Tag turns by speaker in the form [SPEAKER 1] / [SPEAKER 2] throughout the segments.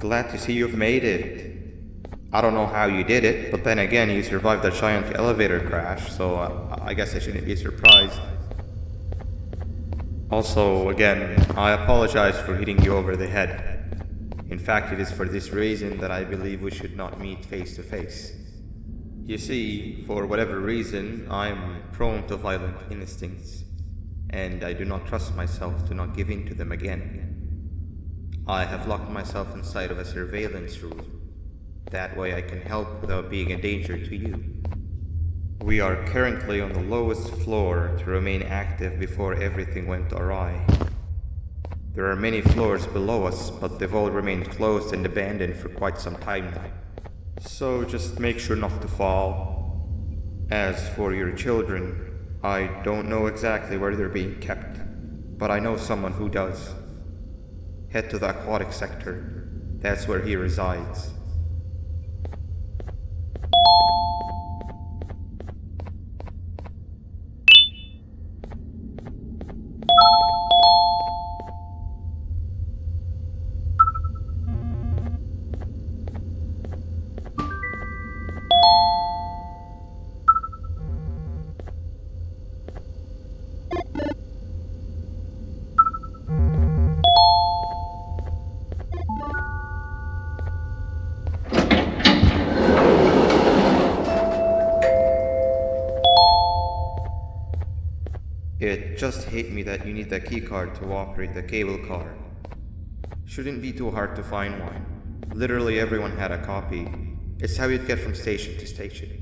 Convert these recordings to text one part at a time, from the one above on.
[SPEAKER 1] Glad to see you've made it. I don't know how you did it, but then again, you survived a giant elevator crash, so I guess I shouldn't be surprised. Also, again, I apologize for hitting you over the head. In fact, it is for this reason that I believe we should not meet face to face. You see, for whatever reason, I am prone to violent instincts, and I do not trust myself to not give in to them again. I have locked myself inside of a surveillance room. That way I can help without being a danger to you. We are currently on the lowest floor to remain active before everything went awry. There are many floors below us, but they've all remained closed and abandoned for quite some time now. So just make sure not to fall. As for your children, I don't know exactly where they're being kept, but I know someone who does. Head to the aquatic sector. That's where he resides. It just hit me that you need the keycard to operate the cable car. Shouldn't be too hard to find one. Literally everyone had a copy. It's how you'd get from station to station.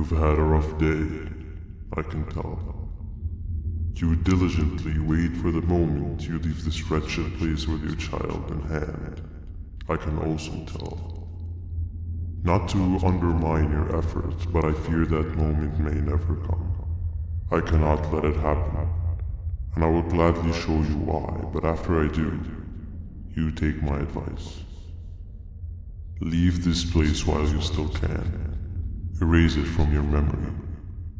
[SPEAKER 2] You've had a rough day, I can tell. You diligently wait for the moment you leave this wretched place with your child in hand. I can also tell. Not to undermine your efforts, but I fear that moment may never come. I cannot let it happen, and I will gladly show you why, but after I do, you take my advice. Leave this place while you still can. Erase it from your memory.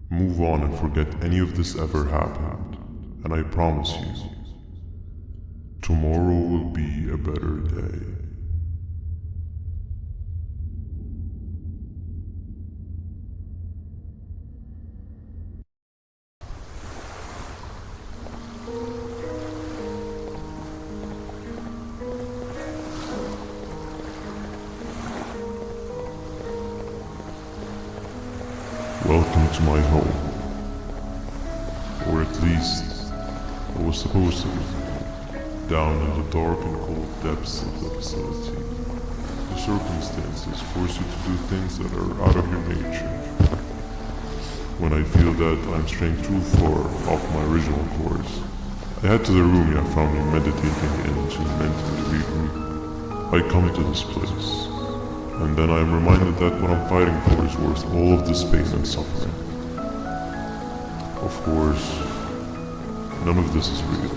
[SPEAKER 2] Move on and forget any of this ever happened, and I promise you, tomorrow will be a better day. Welcome to my home. Or at least, I was supposed to be. Down in the dark and cold depths of the facility. The circumstances force you to do things that are out of your nature. When I feel that I'm straying too far off my original course, I head to the room I found me meditating in to mentally regroup. I come to this place. And then I am reminded that what I'm fighting for is worth all of this pain and suffering. Of course, none of this is real,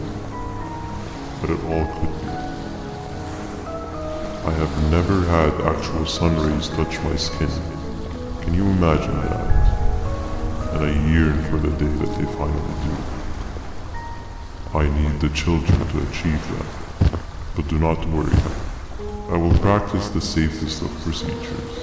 [SPEAKER 2] but it all could be. I have never had actual sun rays touch my skin. Can you imagine that? And I yearn for the day that they finally do. I need the children to achieve that, but do not worry. I will practice the safest of procedures.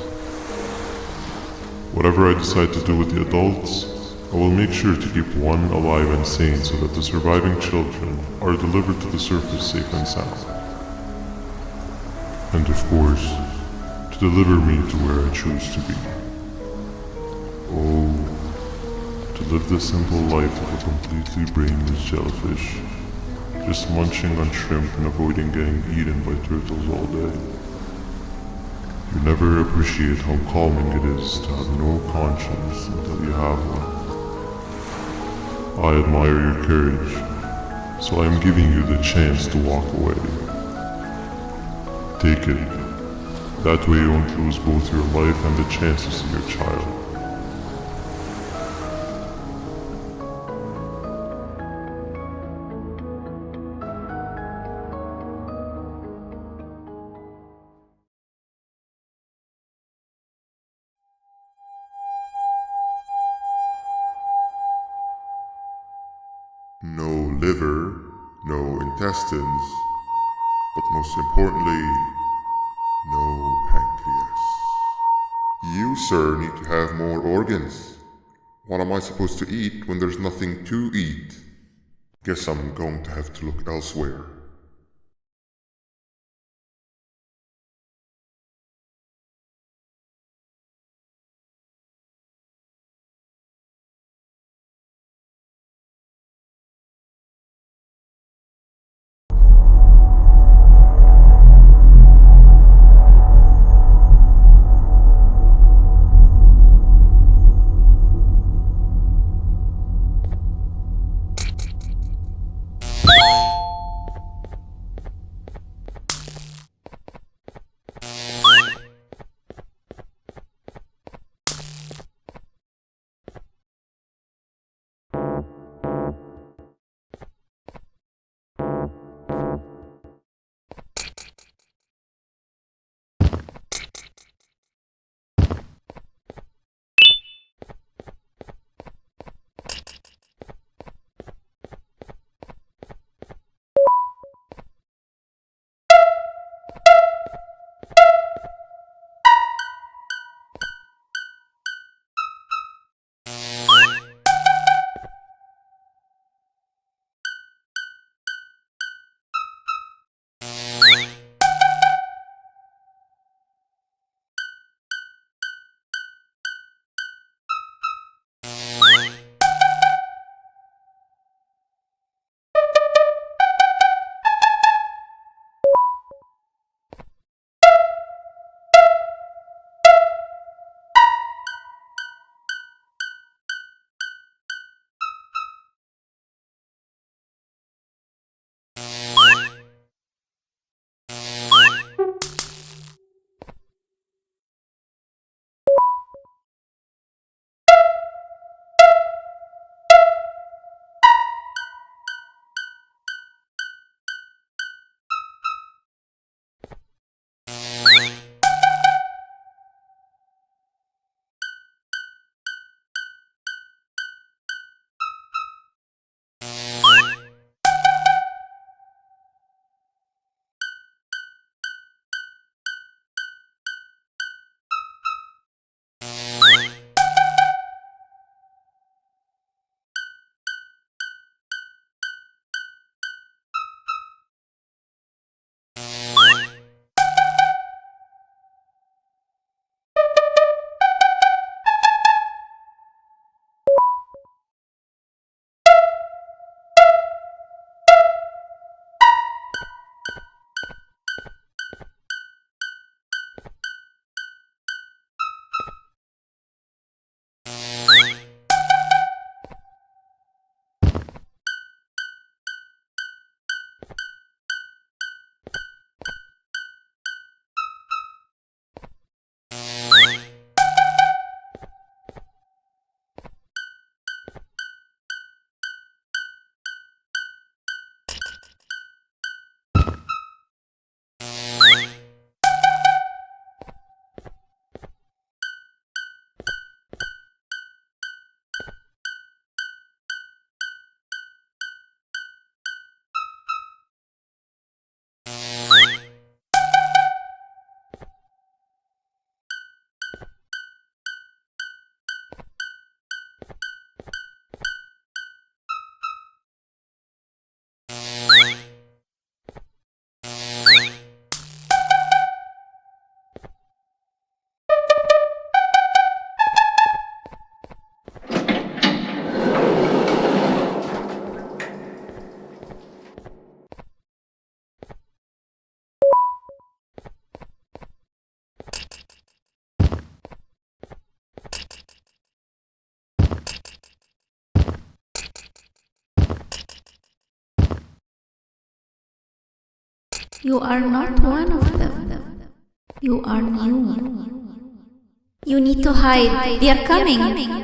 [SPEAKER 2] Whatever I decide to do with the adults, I will make sure to keep one alive and sane so that the surviving children are delivered to the surface safe and sound. And of course, to deliver me to where I choose to be. Oh, to live the simple life of a completely brainless jellyfish, just munching on shrimp and avoiding getting eaten by turtles all day. You never appreciate how calming it is to have no conscience until you have one. I admire your courage, so I am giving you the chance to walk away. Take it. That way you won't lose both your life and the chance to see your child.
[SPEAKER 3] No liver, no intestines, but most importantly, no pancreas. You, sir, need to have more organs. What am I supposed to eat when there's nothing to eat? Guess I'm going to have to look elsewhere.
[SPEAKER 4] You are not one of them. You are new. You need to hide. They are coming.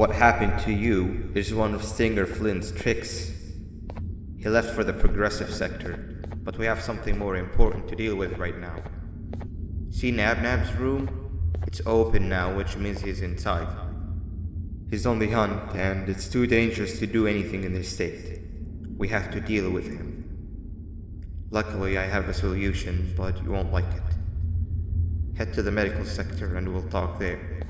[SPEAKER 1] What happened to you is one of Stinger Flynn's tricks. He left for the progressive sector, but we have something more important to deal with right now. See Nabnab's room? It's open now, which means he's inside. He's on the hunt, and it's too dangerous to do anything in this state. We have to deal with him. Luckily, I have a solution, but you won't like it. Head to the medical sector and we'll talk there.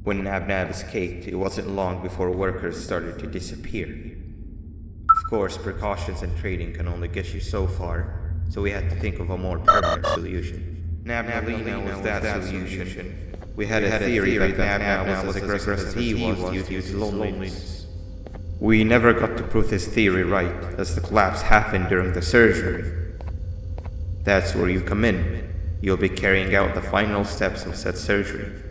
[SPEAKER 1] When Nabnab escaped, it wasn't long before workers started to disappear. Of course, precautions and trading can only get you so far, so we had to think of a more permanent solution. Nabnab was that solution. We had a theory that Nabnab was as aggressive as he was due to his loneliness. We never got to prove this theory right, as the collapse happened during the surgery. That's where you come in. You'll be carrying out the final steps of said surgery.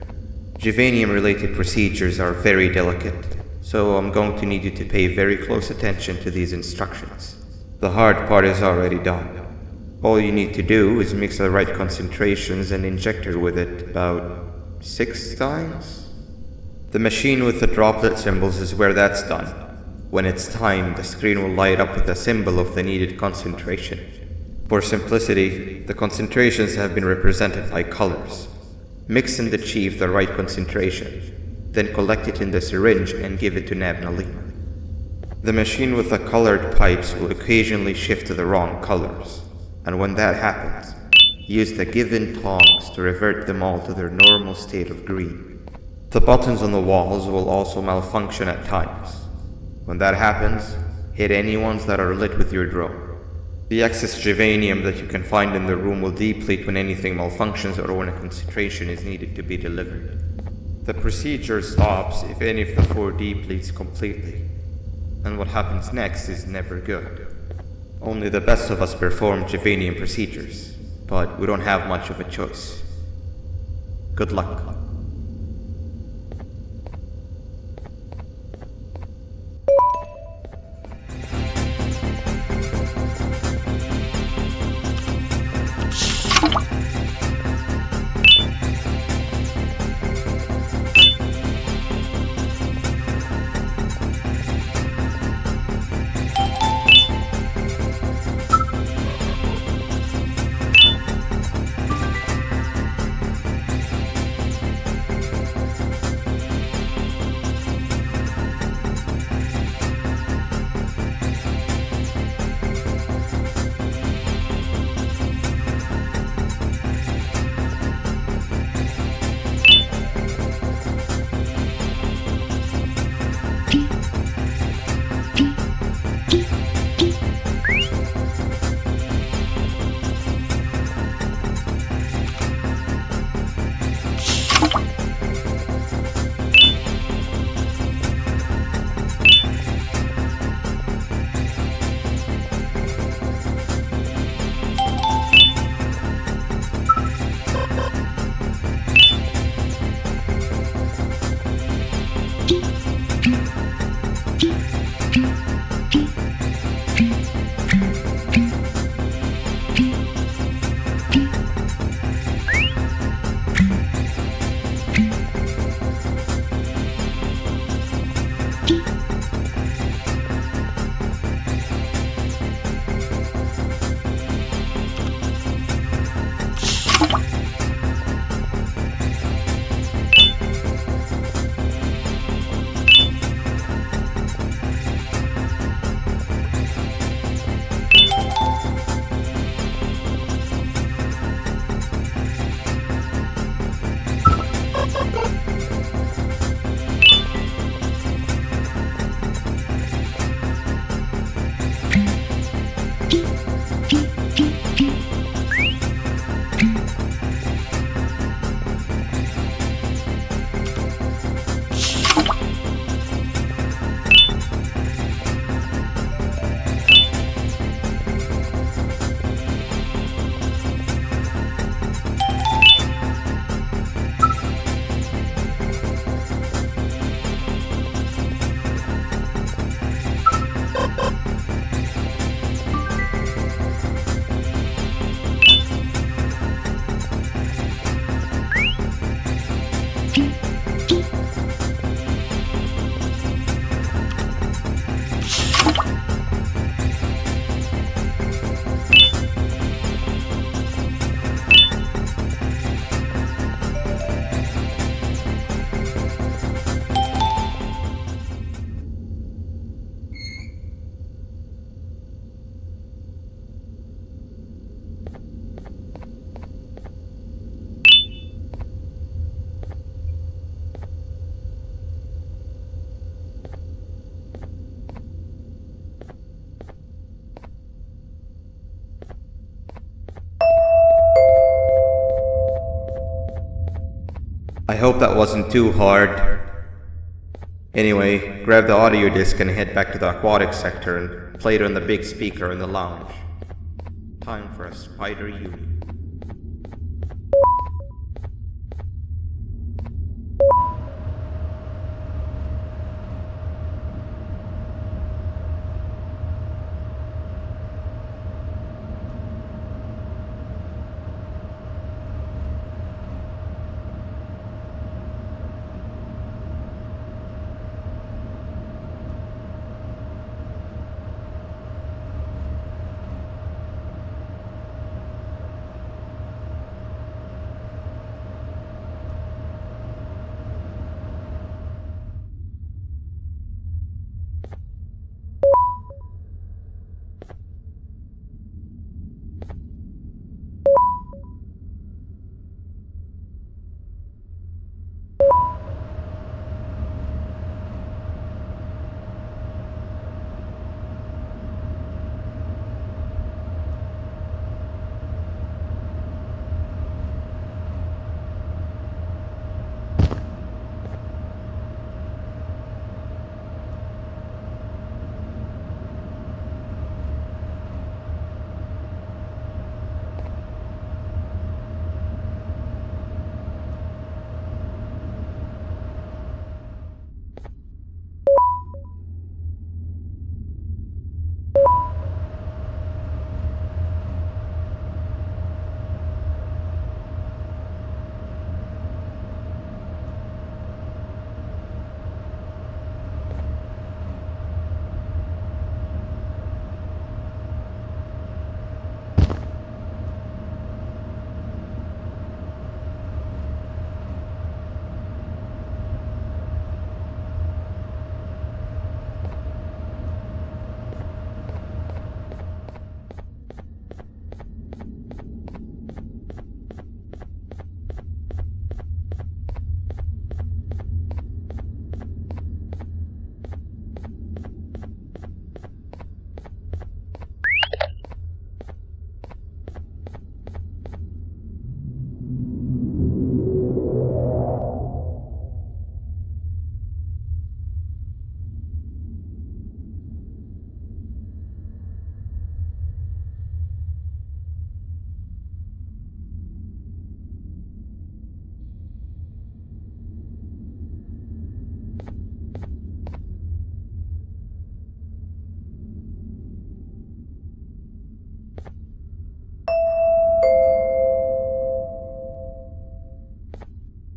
[SPEAKER 1] Juvanium-related procedures are very delicate, so I'm going to need you to pay very close attention to these instructions. The hard part is already done. All you need to do is mix the right concentrations and inject her with it about 6 times. The machine with the droplet symbols is where that's done. When it's timed, the screen will light up with a symbol of the needed concentration. For simplicity, the concentrations have been represented by colors. Mix and achieve the right concentration, then collect it in the syringe and give it to Nabnalima. The machine with the colored pipes will occasionally shift to the wrong colors, and when that happens, use the given tongs to revert them all to their normal state of green. The buttons on the walls will also malfunction at times. When that happens, hit any ones that are lit with your drone. The excess juvanium that you can find in the room will deplete when anything malfunctions or when a concentration is needed to be delivered. The procedure stops if any of the 4 depletes completely, and what happens next is never good. Only the best of us perform juvanium procedures, but we don't have much of a choice. Good luck. I hope that wasn't too hard. Anyway, grab the audio disc and head back to the aquatic sector and play it on the big speaker in the lounge. Time for a spider uni.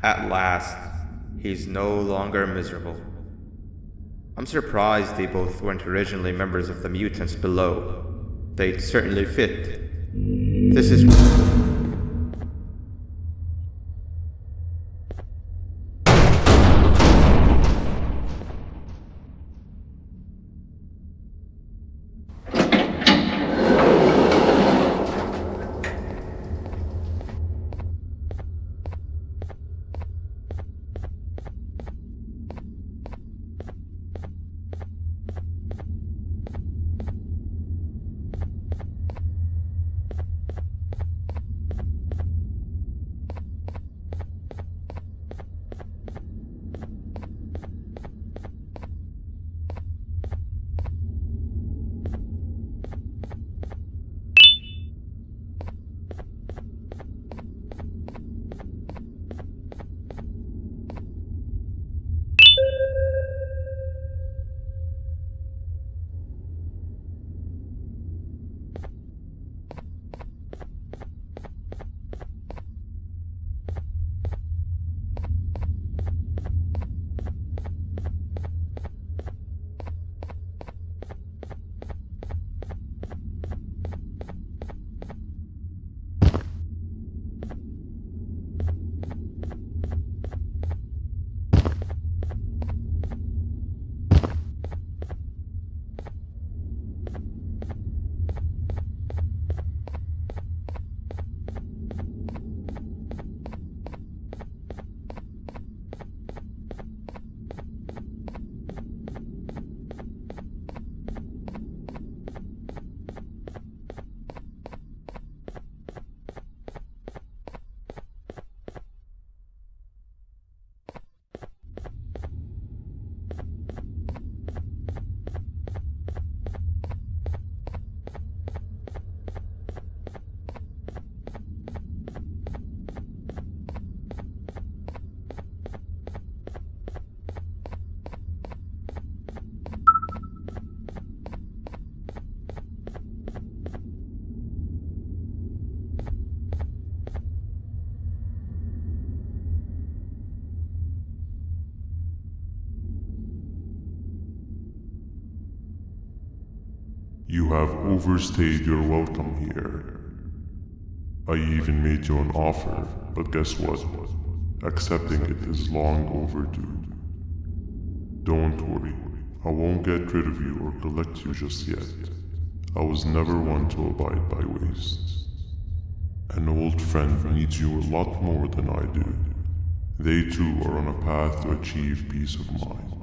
[SPEAKER 1] At last, he's no longer miserable. I'm surprised they both weren't originally members of the mutants below. They'd certainly fit. This is...
[SPEAKER 2] You have overstayed your welcome here. I even made you an offer, but guess what? Accepting it is long overdue. Don't worry, I won't get rid of you or collect you just yet. I was never one to abide by wastes. An old friend needs you a lot more than I do. They too are on a path to achieve peace of mind.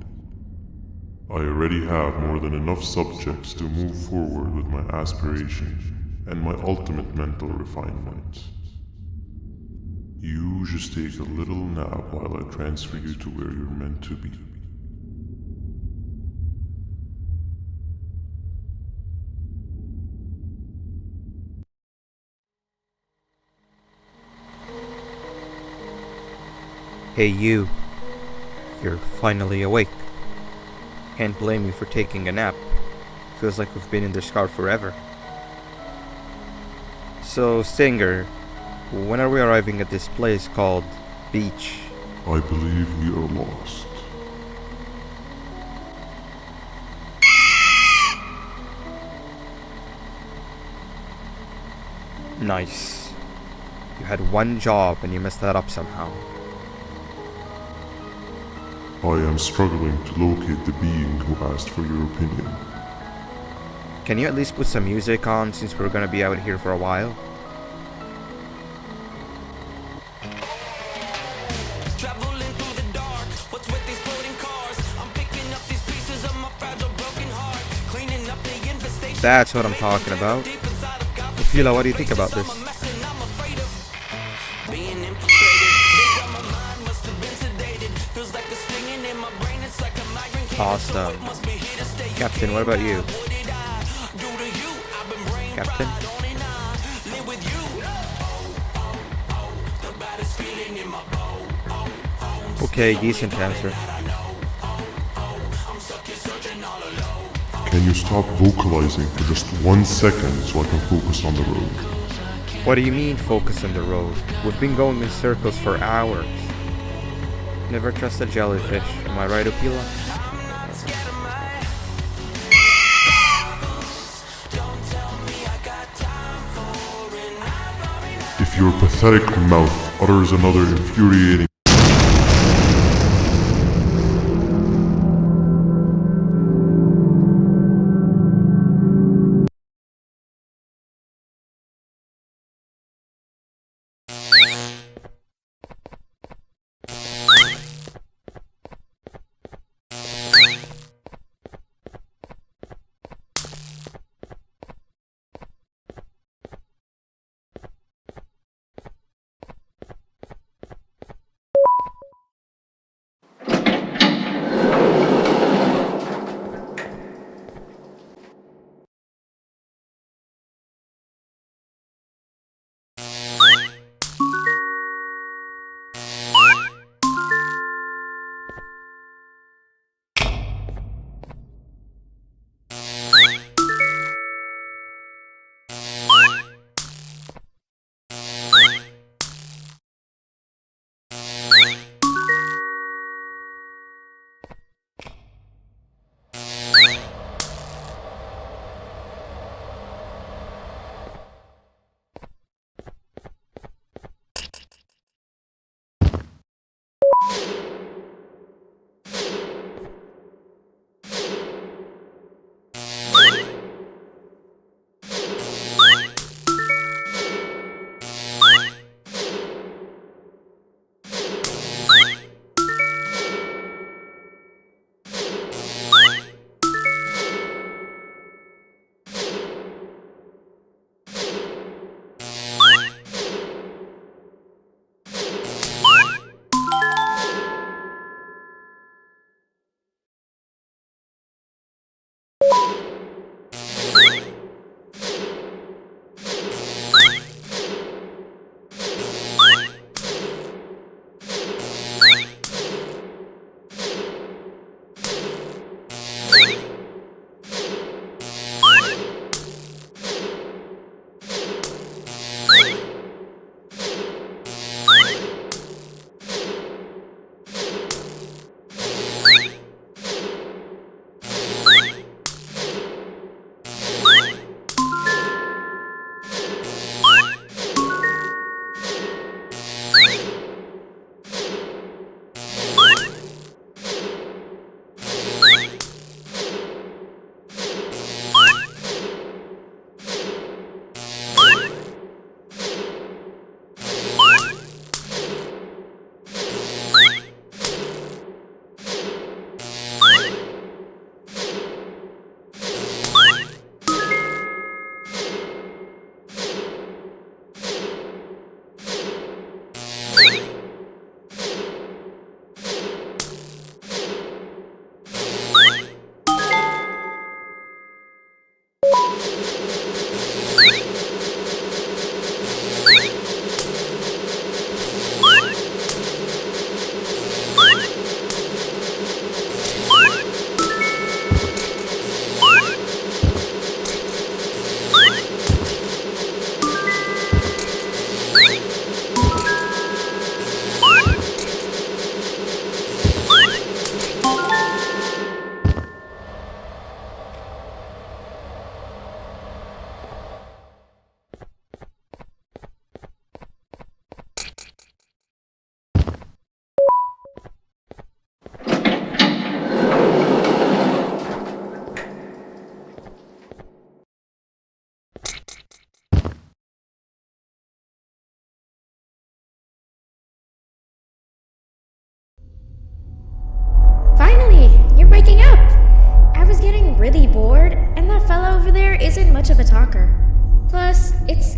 [SPEAKER 2] I already have more than enough subjects to move forward with my aspiration and my ultimate mental refinement. You just take a little nap while I transfer you to where you're meant to be.
[SPEAKER 1] Hey you. You're finally awake. Can't blame you for taking a nap. Feels like we've been in this car forever. So, Stinger, when are we arriving at this place called Beach?
[SPEAKER 2] I believe we are lost.
[SPEAKER 1] Nice. You had one job and you messed that up somehow.
[SPEAKER 2] I am struggling to locate the being who asked for your opinion.
[SPEAKER 1] Can you at least put some music on since we're gonna be out here for a while?
[SPEAKER 5] Traveling through the dark, what's with these floating cars? I'm picking up these pieces of my fragile broken heart, cleaning up the infestation.
[SPEAKER 1] That's what I'm talking about. Opila, what do you think about this?
[SPEAKER 5] I'm afraid of being infiltrated. Think that my mind must have been sedated. Feels like the stinging in my brain, it's like a migraine.
[SPEAKER 1] Awesome.
[SPEAKER 5] Must be here to stay.
[SPEAKER 1] Captain, what about you?
[SPEAKER 5] What did I do to you? I've been brain
[SPEAKER 1] Captain?
[SPEAKER 5] fried on and I live with you. The baddest feeling in my bow.
[SPEAKER 1] Okay, decent answer.
[SPEAKER 2] Can you stop vocalizing for just 1 second so I can focus on the road?
[SPEAKER 1] What do you mean focus on the road? We've been going in circles for hours. Never trust a jellyfish, am I right, Opila?
[SPEAKER 2] If your pathetic mouth utters another infuriating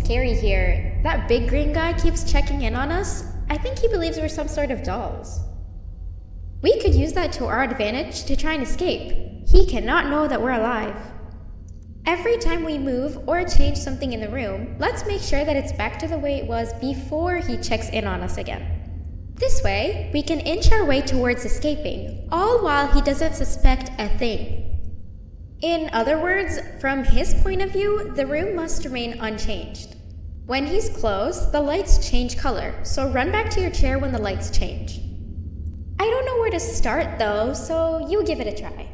[SPEAKER 6] scary here. That big green guy keeps checking in on us. I think he believes we're some sort of dolls. We could use that to our advantage to try and escape. He cannot know that we're alive. Every time we move or change something in the room, let's make sure that it's back to the way it was before he checks in on us again. This way, we can inch our way towards escaping, all while he doesn't suspect a thing. In other words, from his point of view, the room must remain unchanged. When he's close, the lights change color, so run back to your chair when the lights change. I don't know where to start though, so you give it a try.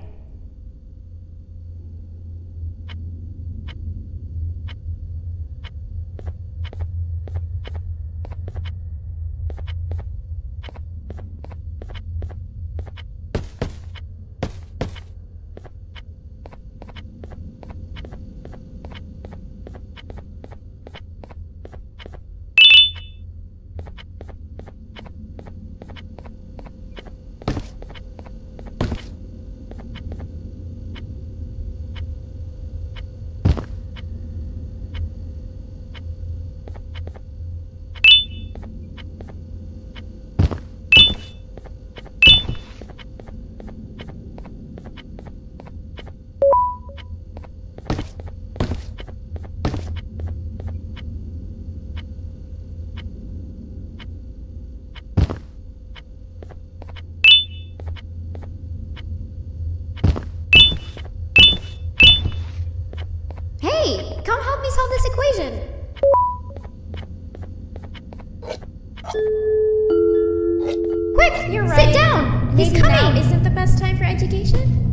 [SPEAKER 6] Hey, come help me solve this equation! Quick, you're right. Sit down! He's coming! Now isn't the best time for education?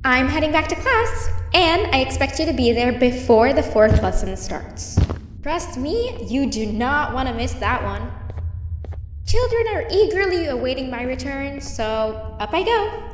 [SPEAKER 6] I'm heading back to class, and I expect you to be there before the 4th lesson starts. Trust me, you do not want to miss that one. Children are eagerly awaiting my return, so up I go.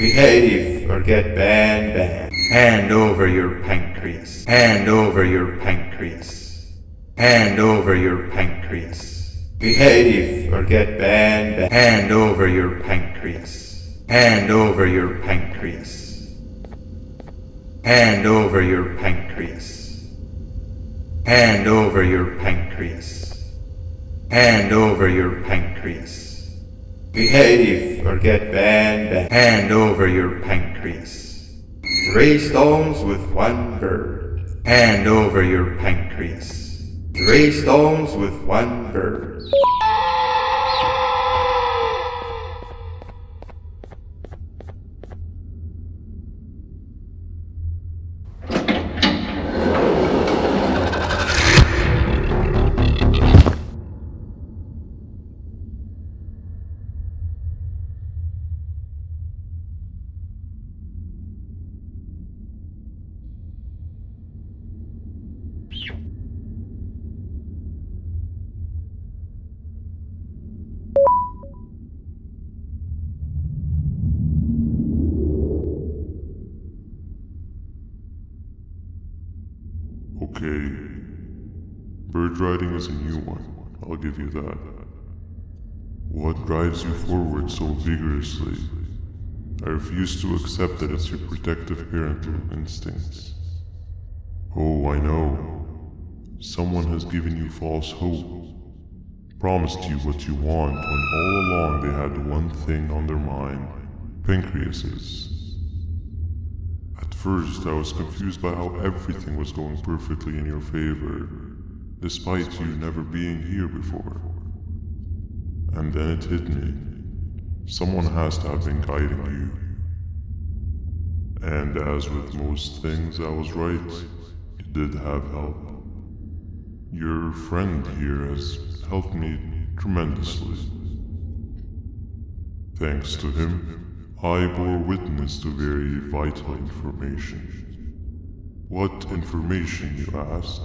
[SPEAKER 1] Behave or get banned. Hand over your pancreas. Hand over your pancreas. Hand over your pancreas. Behave or get banned. Hand over your pancreas. Hand over your pancreas. Hand over your pancreas. Hand over your pancreas. Hand over your pancreas. Behave or get banned. Hand over your pancreas. 3 stones with 1 bird. Hand over your pancreas. 3 stones with 1 bird.
[SPEAKER 2] Okay. Bird riding is a new one, I'll give you that. What drives you forward so vigorously? I refuse to accept that it's your protective parental instincts. Oh, I know. Someone has given you false hope. Promised you what you want when all along they had one thing on their mind. Pancreases. At first, I was confused by how everything was going perfectly in your favor, despite you never being here before. And then it hit me. Someone has to have been guiding you. And as with most things, I was right. You did have help. Your friend here has helped me tremendously. Thanks to him, I bore witness to very vital information. What information, you ask?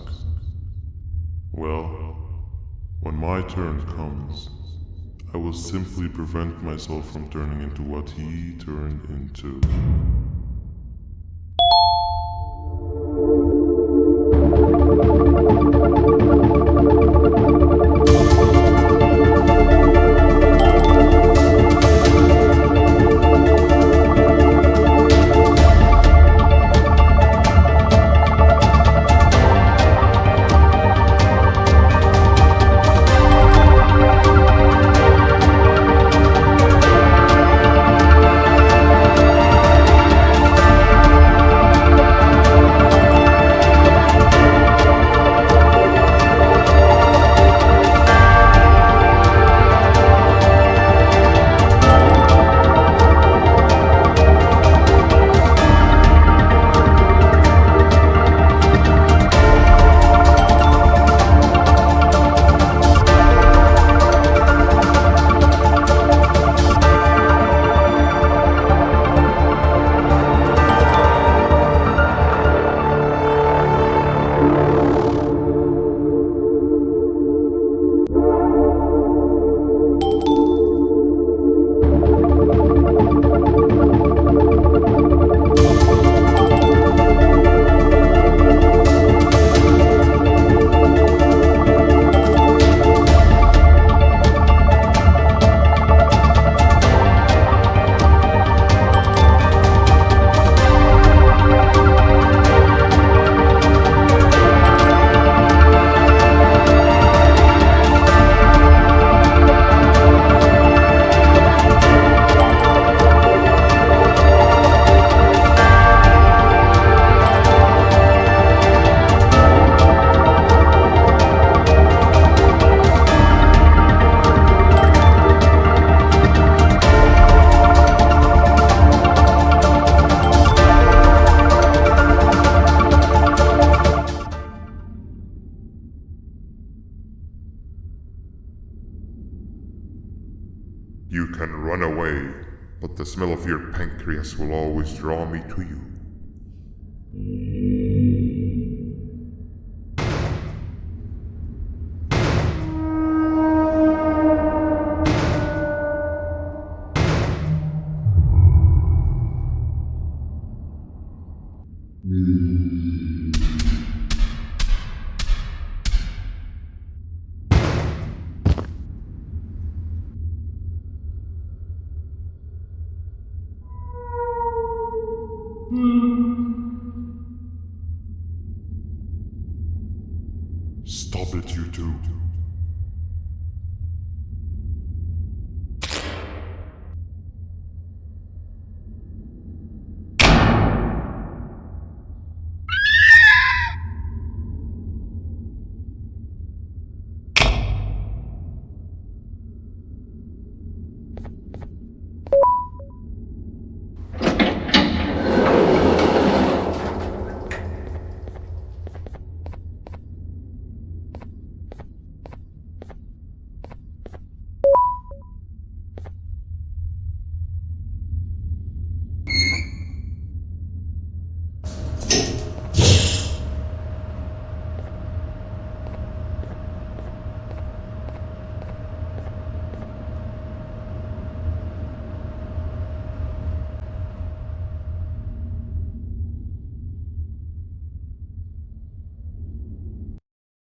[SPEAKER 2] Well, when my turn comes, I will simply prevent myself from turning into what he turned into.
[SPEAKER 3] You can run away, but the smell of your pancreas will always draw me to you.
[SPEAKER 2] Stop it, you two.